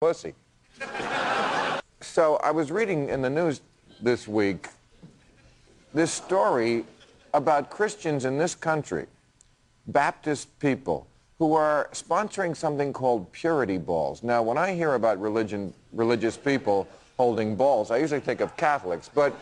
pussy. So I was reading in the news this week this story about Christians in this country, Baptist people, who are sponsoring something called purity balls. Now, when I hear about religious people holding balls, I usually think of Catholics, but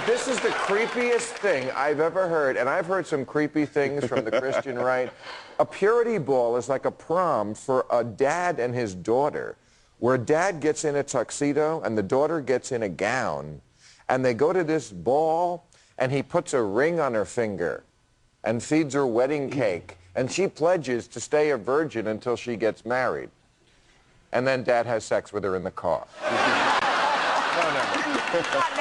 this is the creepiest thing I've ever heard, and I've heard some creepy things from the Christian right. A purity ball is like a prom for a dad and his daughter, where dad gets in a tuxedo and the daughter gets in a gown, and they go to this ball, and he puts a ring on her finger and feeds her wedding cake, and she pledges to stay a virgin until she gets married. And then dad has sex with her in the car. It's not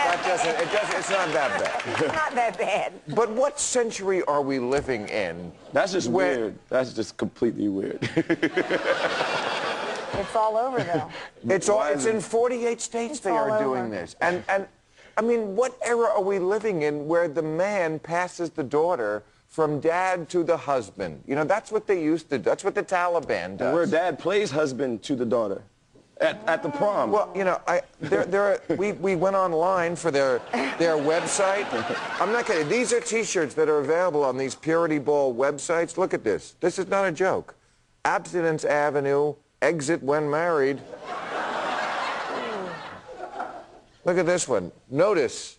that bad. It's not that bad. But what century are we living in? That's just weird. That's just completely weird. It's all over, though. It's in 48 states they are doing this. And I mean, what era are we living in where the man passes the daughter from dad to the husband? You know, that's what they used to do. That's what the Taliban does. Where dad plays husband to the daughter. At the prom. Well, you know, we went online for their website. I'm not kidding. These are T-shirts that are available on these purity ball websites. Look at this. This is not a joke. Abstinence Avenue, exit when married. Look at this one. Notice,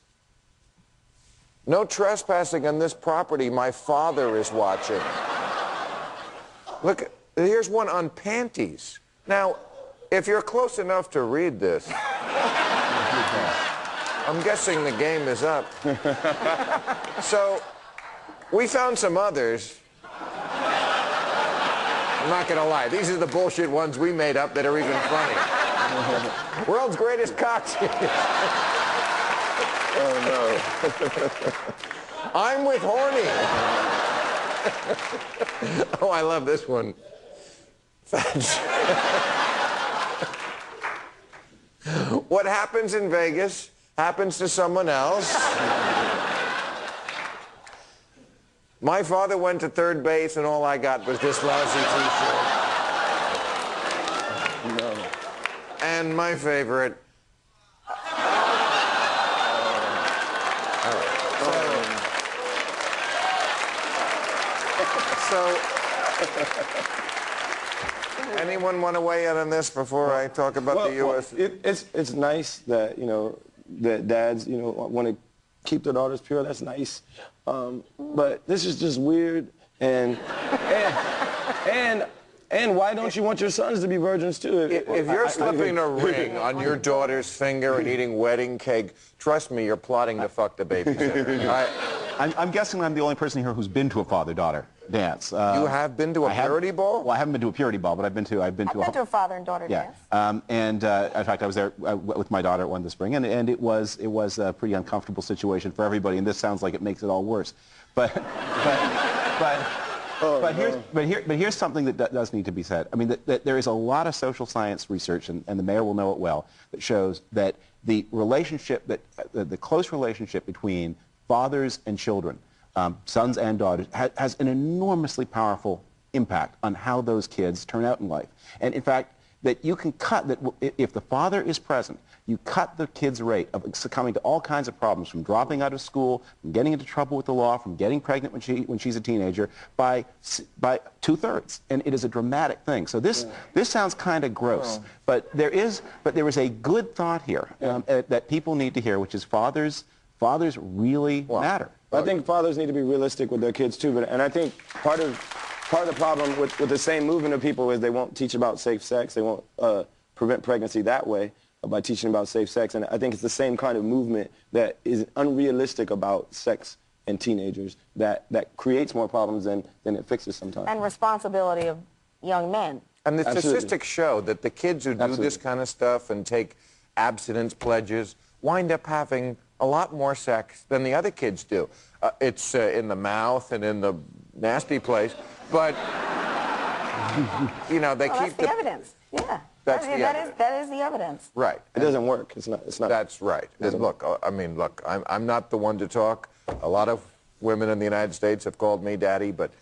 no trespassing on this property. My father is watching. Look, here's one on panties. Now, if you're close enough to read this, I'm guessing the game is up. So, we found some others. I'm not gonna lie, these are the bullshit ones we made up that are even funny. World's greatest cocktail. Oh, no. I'm with horny. Oh, I love this one. What happens in Vegas happens to someone else. My father went to third base, and all I got was this lousy T-shirt. No. And my favorite. So, anyone want to weigh in on this before I talk about the U.S.? It's nice that, you know, that dads, you know, want to keep their daughters pure. That's nice. But this is just weird. And why don't you want your sons to be virgins too? If you're slipping a ring on your daughter's finger and eating wedding cake, trust me, you're plotting to fuck the babysitter. I'm guessing I'm the only person here who's been to a father-daughter dance. You have been to a purity ball? Well, I haven't been to a purity ball, but I've been to a father and daughter dance. And in fact, I was there with my daughter at one this spring, and it was a pretty uncomfortable situation for everybody. And this sounds like it makes it all worse. But here's something that does need to be said. I mean, that there is a lot of social science research, and the mayor will know it well, that shows that the relationship, the close relationship between fathers and children, sons and daughters, has an enormously powerful impact on how those kids turn out in life. And in fact, that you can cut, that if the father is present, you cut the kid's rate of succumbing to all kinds of problems, from dropping out of school, from getting into trouble with the law, from getting pregnant when she's a teenager, by 2/3. And it is a dramatic thing. So this sounds kind of gross, but there is a good thought here that people need to hear, which is fathers really matter. I think fathers need to be realistic with their kids too, and I think part of the problem with the same movement of people is they won't teach about safe sex. They won't prevent pregnancy that way by teaching about safe sex. And I think it's the same kind of movement that is unrealistic about sex and teenagers that creates more problems than it fixes sometimes. And responsibility of young men. And the statistics show that the kids who do this kind of stuff and take abstinence pledges wind up having a lot more sex than the other kids do. It's in the mouth and in the nasty place, but you know, they keep that's the evidence. Yeah. That is the evidence. Right. It doesn't work. It's not. That's right. Look, I mean, look, I'm not the one to talk. A lot of women in the United States have called me daddy, but